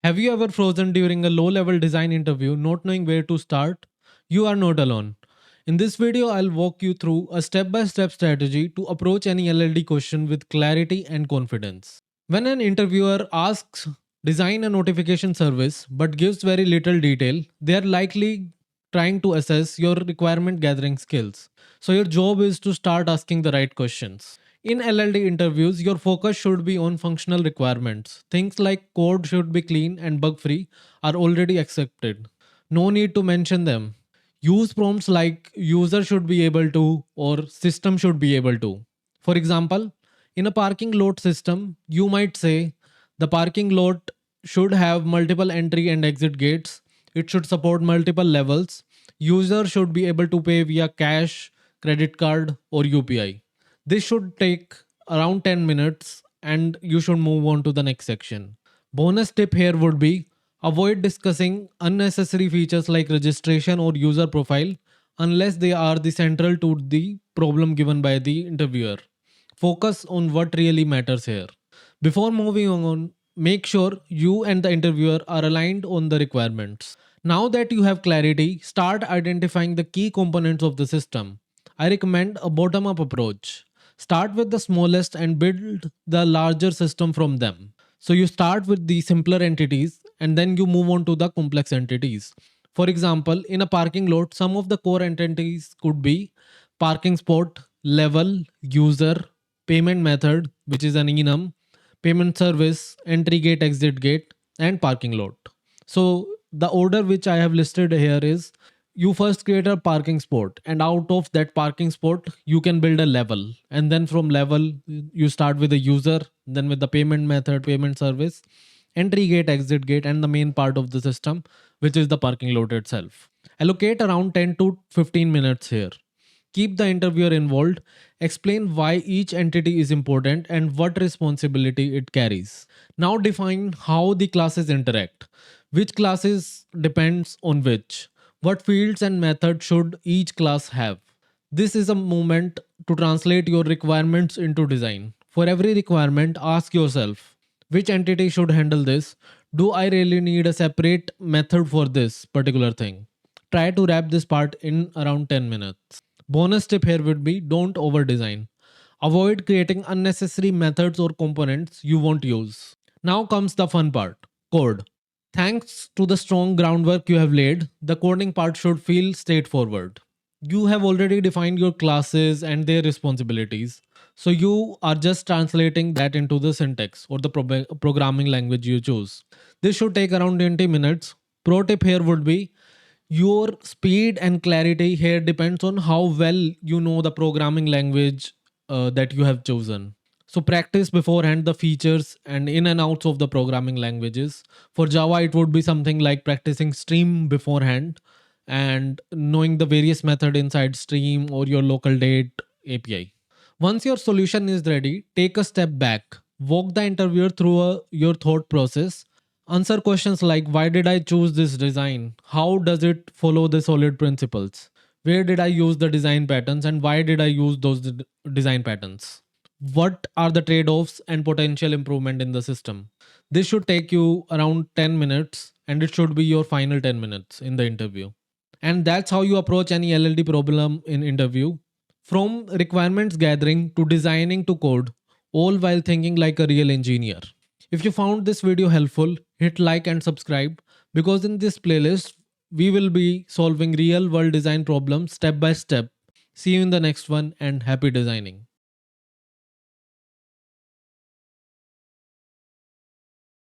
Have you ever frozen during a low level design interview, not knowing where to start? You are not alone. In this video, I'll walk you through a step by step strategy to approach any LLD question with clarity and confidence. When an interviewer asks, design a notification service but gives very little detail, they are likely trying to assess your requirement gathering skills. So, your job is to start asking the right questions. In LLD interviews, your focus should be on functional requirements. Things like code should be clean and bug free are already accepted. No need to mention them. Use prompts like user should be able to or system should be able to. For example, in a parking lot system, you might say the parking lot should have multiple entry and exit gates. It should support multiple levels. User should be able to pay via cash, credit card, or UPI. This should take around 10 minutes and you should move on to the next section. Bonus tip here would be avoid discussing unnecessary features like registration or user profile unless they are the central to the problem given by the interviewer. Focus on what really matters here. Before moving on, make sure you and the interviewer are aligned on the requirements. Now that you have clarity, start identifying the key components of the system. I recommend a bottom up approach. Start with the smallest and build the larger system from them. So you start with the simpler entities and then you move on to the complex entities. For example, in a parking lot, some of the core entities could be parking spot, level, user, payment method, which is an enum, payment service, entry gate, exit gate, and parking lot. So the order which I have listed here is you first create a parking spot, and out of that parking spot you can build a level, and then from level you start with the user, then with the payment method, payment service, entry gate, exit gate, and the main part of the system, which is the parking lot itself. Allocate around 10 to 15 minutes here. Keep the interviewer involved. Explain why each entity is important and what responsibility it carries. Now define how the classes interact. Which classes depends on which. What fields and methods should each class have? This is a moment to translate your requirements into design. For every requirement, ask yourself which entity should handle this? Do I really need a separate method for this particular thing? Try to wrap this part in around 10 minutes. Bonus tip here would be don't over design. Avoid creating unnecessary methods or components you won't use. Now comes the fun part, code. Thanks to the strong groundwork you have laid, the coding part should feel straightforward. You have already defined your classes and their responsibilities. So you are just translating that into the syntax or the programming language you choose. This should take around 20 minutes. Pro tip here would be your speed and clarity here depends on how well you know the programming language that you have chosen. So practice beforehand the features and in and outs of the programming languages. For Java, it would be something like practicing Stream beforehand and knowing the various method inside Stream or your local date API. Once your solution is ready, take a step back. Walk the interviewer through your thought process. Answer questions like why did I choose this design? How does it follow the solid principles? Where did I use the design patterns and why did I use those design patterns? What are the trade offs and potential improvement in the system? This should take you around 10 minutes and it should be your final 10 minutes in the interview. And that's how you approach any LLD problem in interview. From requirements gathering to designing to code, all while thinking like a real engineer. If you found this video helpful, hit like and subscribe because in this playlist, we will be solving real world design problems step by step. See you in the next one and happy designing.